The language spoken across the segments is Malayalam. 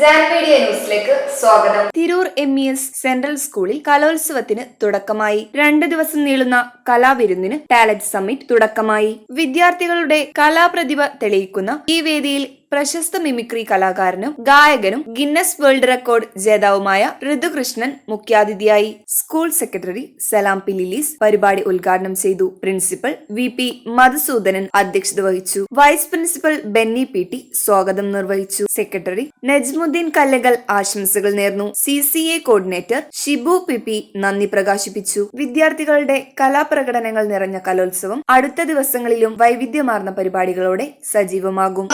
മീഡിയ ന്യൂസിലേക്ക് സ്വാഗതം. തിരൂർ MES സെൻട്രൽ സ്കൂളിൽ കലോത്സവത്തിന് തുടക്കമായി. 2 ദിവസം നീളുന്ന കലാവിരുന്നിന് ടാലന്റ് സമ്മിറ്റ് തുടക്കമായി. വിദ്യാർത്ഥികളുടെ കലാപ്രതിഭ തെളിയിക്കുന്ന ഈ വേദിയിൽ പ്രശസ്ത മിമിക്രി കലാകാരനും ഗായകനും ഗിന്നസ് വേൾഡ് റെക്കോർഡ് ജേതാവുമായ ഋതുകൃഷ്ണൻ മുഖ്യാതിഥിയായി. സ്കൂൾ സെക്രട്ടറി സലാം പിലിലീസ് പരിപാടി ഉദ്ഘാടനം ചെയ്തു. പ്രിൻസിപ്പൽ VP മധുസൂദനൻ അധ്യക്ഷത വഹിച്ചു. വൈസ് പ്രിൻസിപ്പൽ ബെന്നി PT സ്വാഗതം നിർവഹിച്ചു. സെക്രട്ടറി നജ്മുദ്ദീൻ കല്ലകൽ ആശംസകൾ നേർന്നു. CCA കോർഡിനേറ്റർ ഷിബു PP നന്ദി പ്രകാശിപ്പിച്ചു. വിദ്യാർത്ഥികളുടെ കലാപ്രകടനങ്ങൾ നിറഞ്ഞ കലോത്സവം അടുത്ത ദിവസങ്ങളിലും വൈവിധ്യമാർന്ന പരിപാടികളോടെ സജീവമാകും.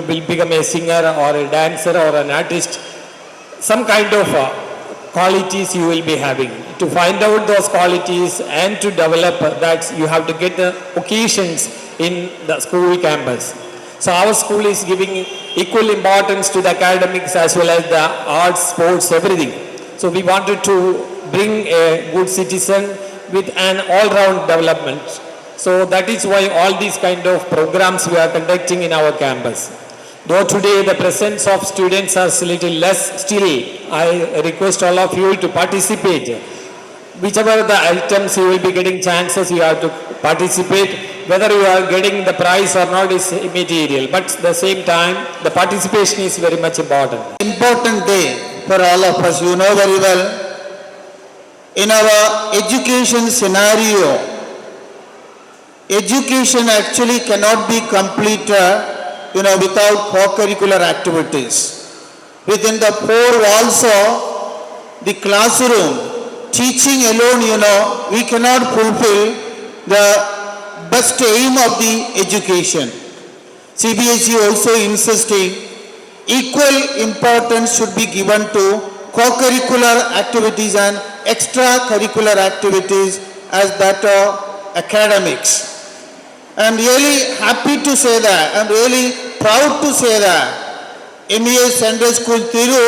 Will become a singer or a dancer or an artist, some kind of qualities you will be having. To find out those qualities and to develop that, you have to get the occasions in the school campus. So our school is giving equal importance to the academics as well as the arts, sports, everything. So we wanted to bring a good citizen with an all-round development. So that is why all these kind of programs we are conducting in our campus. Though today the presence of students is a little less, still I request all of you to participate. Whichever the items you will be getting chances, you have to participate. Whether you are getting the prize or not is immaterial, but at the same time the participation is very much important. Important day for all of us. You know very well, in our education scenario, education actually cannot be completed without co-curricular activities. Within the four walls of the classroom, teaching alone, we cannot fulfill the best aim of the education. CBSE also insisting equal importance should be given to co-curricular activities and extracurricular activities as that of academics. I'm really happy to say that. I'm really proud to say that MES Central School Thiru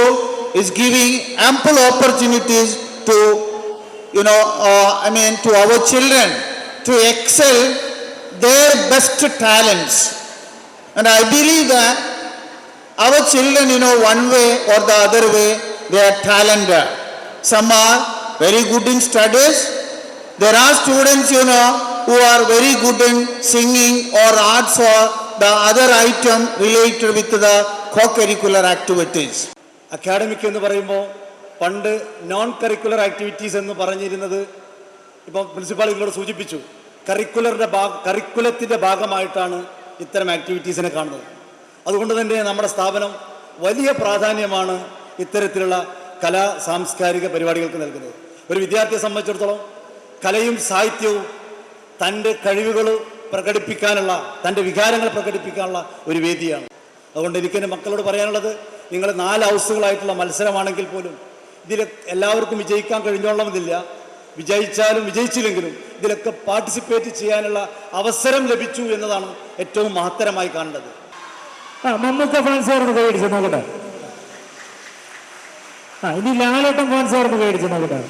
is giving ample opportunities to, to our children to excel their best talents. And I believe that our children, one way or the other way, they are talented. Some are very good in studies. There are students, who are very good in singing or arts or the other item related with the co-curricular activities. Academic എന്ന് പറയുമ്പോൾ പണ്ട് നോൺ കരിക്കുലർ ആക്ടിവിറ്റീസ് എന്ന് പറഞ്ഞിരുന്നത് ഇപ്പോൾ പ്രിൻസിപ്പാൾ നിങ്ങളോട് സൂചിപ്പിച്ചു, കരിക്കുലത്തിൻ്റെ ഭാഗമായിട്ടാണ് ഇത്തരം ആക്ടിവിറ്റീസിനെ കാണുന്നത്. അതുകൊണ്ട് തന്നെ നമ്മുടെ സ്ഥാപനം വലിയ പ്രാധാന്യമാണ് ഇത്തരത്തിലുള്ള കലാ സാംസ്കാരിക പരിപാടികൾക്ക് നൽകുന്നത്. ഒരു വിദ്യാർത്ഥിയെ സംബന്ധിച്ചിടത്തോളം കലയും സാഹിത്യവും തൻ്റെ കഴിവുകൾ പ്രകടിപ്പിക്കാനുള്ള, തൻ്റെ വികാരങ്ങൾ പ്രകടിപ്പിക്കാനുള്ള ഒരു വേദിയാണ്. അതുകൊണ്ട് എനിക്കെൻ്റെ മക്കളോട് പറയാനുള്ളത്, നിങ്ങൾ 4 ഹൗസുകളായിട്ടുള്ള മത്സരമാണെങ്കിൽ പോലും ഇതിൽ എല്ലാവർക്കും വിജയിക്കാൻ കഴിഞ്ഞോളണമെന്നില്ല. വിജയിച്ചാലും വിജയിച്ചില്ലെങ്കിലും ഇതിലൊക്കെ പാർട്ടിസിപ്പേറ്റ് ചെയ്യാനുള്ള അവസരം ലഭിച്ചു എന്നതാണ് ഏറ്റവും മഹത്തരമായി കാണേണ്ടത്. മമ്മൂക്ക ഫാൻസുകാർക്ക് കൈയടിച്ചു നോക്കട്ടെ. ഇനി ലാലേട്ടൻ ഫാൻസുകാർക്ക് കൈയടിച്ചു നോക്കട്ടെ.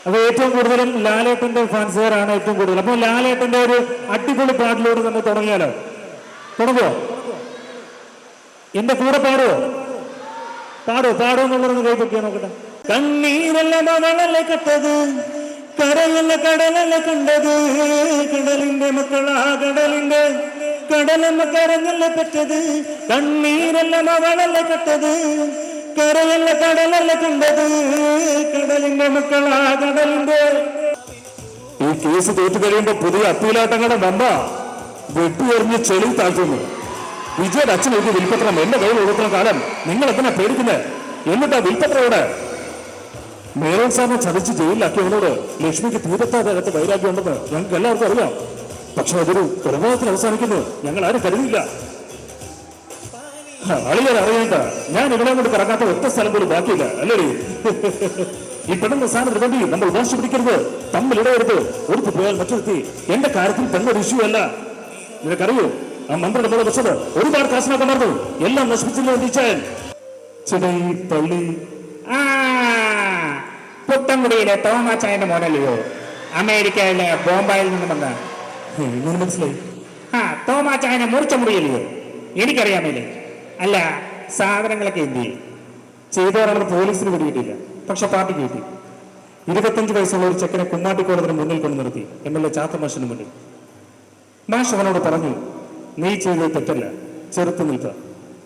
അപ്പോൾ ഏറ്റവും കൂടുതലും ലാലേട്ടൻ്റെ ഫാൻസുകാരാണ് ഏറ്റവും കൂടുതൽ. അപ്പോൾ ലാലേട്ടൻ്റെ ഒരു അടിപൊളി പാട്ടിലൂടെ നമ്മൾ തുടങ്ങിയാലോ? തുടങ്ങുമോ? എൻ്റെ കൂടെ പാടുമോ? പാടുമെന്നുള്ളതൊന്ന് കൈ പൊക്കിയാൽ നോക്കട്ടെ. കണ്ണീരല്ല മകളല്ലേ കട്ടത്, കരയല്ല കടലല്ല കണ്ടത്, കടലിന്റെ മക്കളാ കടലിന്റെ കടലമ്മ കരഞ്ഞല്ല പെറ്റത്, കണ്ണീരല്ല മകളല്ല കട്ടത്, കരയല്ല കടലല്ല കണ്ടത്, കടലിന്റെ മക്കളാ കടലിന്റെ. ഈ കേസ് തോറ്റു കഴിയുമ്പോ പുതിയ അപ്പീലാട്ടങ്ങളുടെ ബമ്പ വെട്ടുകറിഞ്ഞ് ചെളി താഴ്ത്തുന്നു. വിജയുടെ അച്ഛൻ എഴുതിയ വിൽപ്പത്രം എന്റെ കയ്യിൽ കൊടുക്കുന്ന കാലം നിങ്ങൾ എന്തിനാ പേടിക്കുന്നത്? എന്നിട്ടാ വിൽപ്പത്രയോട് മേയർ സാറിനെ ചതിച്ച് ജയിലിലാക്കിയവനോട് ലക്ഷ്മിക്ക് തീരത്താകത്ത് വൈരാഗ്യം ഉണ്ടെന്ന് ഞങ്ങൾക്ക് എല്ലാവർക്കും അറിയാം. പക്ഷെ അതൊരു കൊലപാതകത്തിൽ അവസാനിക്കുന്നു ഞങ്ങൾ ആരും കരുതിയില്ല. അളിയാൻ അറിയേണ്ട, ഞാൻ ഇവിടെ കൊണ്ട് കറങ്ങാത്ത ഒറ്റ സ്ഥലം പോലും ബാക്കിയില്ല അല്ലേ? ഈ പെണ്ണെന്ന സാധനത്തിന് വേണ്ടി നമ്മൾ വാശി പിടിക്കരുത്, തമ്മിലിടയരുത്. ഒരുത്തി പോയാൽ മറ്റൊരുത്തി. എന്റെ കാര്യത്തിൽ പെണ്ണൊരു ഇഷ്യൂ അല്ല. നിനക്കറിയോ, ആ മന്ത്രിയുടെ പോലെ വെച്ചത് ഒരുപാട് കാശിനൊക്കെ മറന്നു. എല്ലാം നശിപ്പിച്ചില്ല ടീച്ചർ. ചേട്ടാ ഈ പള്ളി പുത്തൻകുടിയിലെ തോമാച്ചായന്റെ മോനല്ലയോ, അമേരിക്കയിലെ ബോംബായിൽ നിന്ന് വന്ന? എങ്ങനെ മനസ്സിലായി? തോമാച്ചായനെ മുറിച്ച മുറിയല്ലയോ, എനിക്കറിയാമല്ലേ. അല്ല, സാധനങ്ങളൊക്കെ എന്ത് ചെയ്യും? ചെയ്തവരാണെന്ന് പോലീസിന് പിടികിട്ടില്ല, പക്ഷെ പാർട്ടിക്ക് കിട്ടി. 25 വയസ്സുള്ള ഒരു ചെക്കനെ കുമ്മാട്ടിക്കോടതിന് മുന്നിൽ കൊണ്ട് നിർത്തി MLA ചാത്ത മാഷിന് മുന്നിൽ. മാഷ് അവനോട് പറഞ്ഞു, നീ ചെയ്തത് തെറ്റല്ല, ചെറുത്ത് നിൽക്കുക.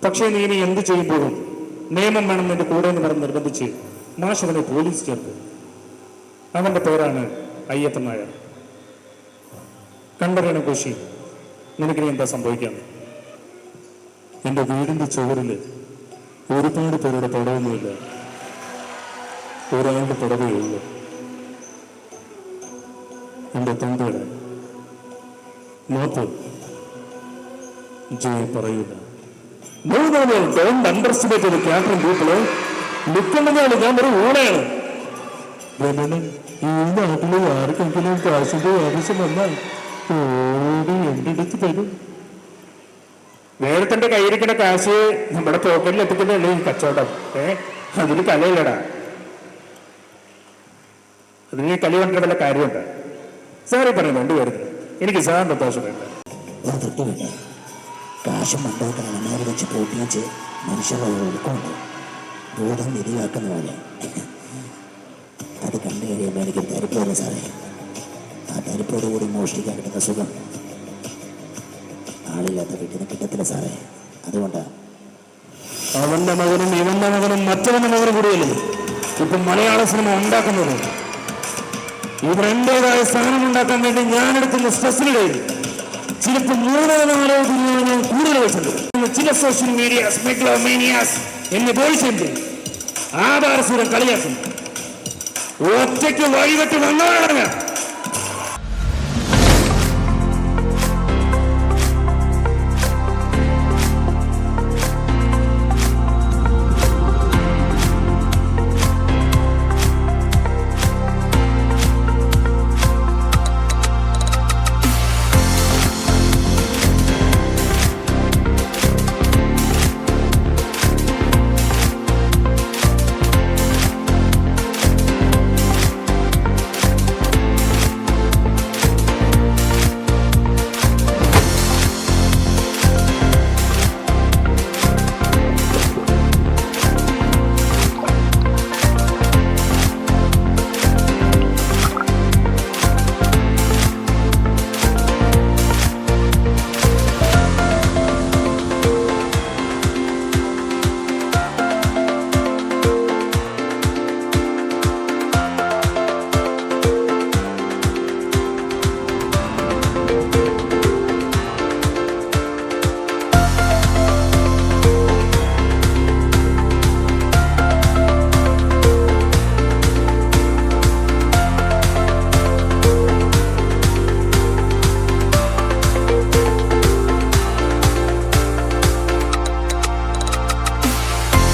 പക്ഷേ നീ ഇനി എന്ത് ചെയ്യുമ്പോഴും നിയമം വേണം നിന്റെ കൂടെ എന്ന് പറഞ്ഞ് നിർബന്ധിച്ച് മാഷ് അവനെ പോലീസ് ചേർത്തു. അവന്റെ പേരാണ് അയ്യപ്പൻ നായർ. കണ്ടറിയണ കോശി, നിനക്കിനി എന്താ സംഭവിക്കാം? എന്റെ വീടിന്റെ ചുവരില് ഒരുപാട് പേരുടെ പടമൊന്നുമില്ല, ഒരാളുടെ പടവേ ഉള്ളൂ, എന്റെ തൊണ്ടയുടെ നോക്ക്. ജയ പറയില്ല. Don't underestimate the captain people. നിൽക്കുന്നതാണ് ഞാൻ ഒരു ഊണയാണ്. ഈ നാട്ടില് ആർക്കെങ്കിലും കാശിന്റെ ആവശ്യം വന്നാൽ ഓടി എന്റെ അടുത്ത് തരും. വേറെ കയ്യിരിക്കുന്ന കാശ് നമ്മുടെ പോക്കറ്റിൽ എത്തിക്കുന്നതല്ലേ ഈ കച്ചവടം. അതിന് കലയില്ലടാ, അതിന് കളി കൊണ്ടിട്ട് വല്ല കാര്യമുണ്ട്. സാറി പറയുന്നു രണ്ടുപേരുന്നു, എനിക്ക് സാറിന്റെ ദോഷം വേണ്ട. ഒരു തൊട്ടുമില്ല. കാശും ഉണ്ടാക്കുന്ന നേരെ വെച്ച് പൂട്ടിച്ച് മനുഷ്യരുടെ ഉൾക്കൊണ്ട് ഭൂതം നിധിയാക്കുന്ന പോലെ. അത് കണ്ടു കഴിയുമ്പോൾ എനിക്ക് തരിപ്പോല സാറേ. ആ തരിപ്പോട് കൂടി മോഷ്ടിക്കാൻ കിട്ടുന്ന സുഖം ആളില്ലാത്ത വീട്ടിന് കിട്ടത്തില്ല സാറേ. അതുകൊണ്ടാണ് അവന്റെ മകനും ഇവന്റെ മകനും മറ്റവന്റെ മകനും കൂടിയല്ലേ ഇപ്പൊ മലയാള സിനിമ ഉണ്ടാക്കുന്നത്. ഇവിടെ എന്റേതായ സ്ഥാനം ഉണ്ടാക്കാൻ വേണ്ടി ഞാൻ എടുക്കുന്ന സ്ട്രെസ്സിനിടയിൽ ചിലപ്പോൾ 3-4 ഞാൻ കൂടുതൽ വെച്ചിട്ടുണ്ട്. ചില സോഷ്യൽ മീഡിയാസ് മെഗ്ലോമേനിയാസ് എന്നെ ബോധിച്ചെങ്കിൽ ആധാരസൂരം കളിയാക്കും. ഒറ്റയ്ക്ക് വഴികെട്ട് വന്നവരാണ് ഞാൻ.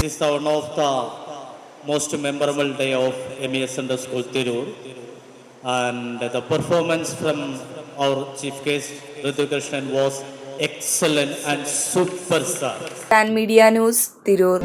This is one of the most memorable day of MES Central School Tirur, and the performance from our chief guest Rithukrishnan was excellent and super star. Pan Media News, Tirur.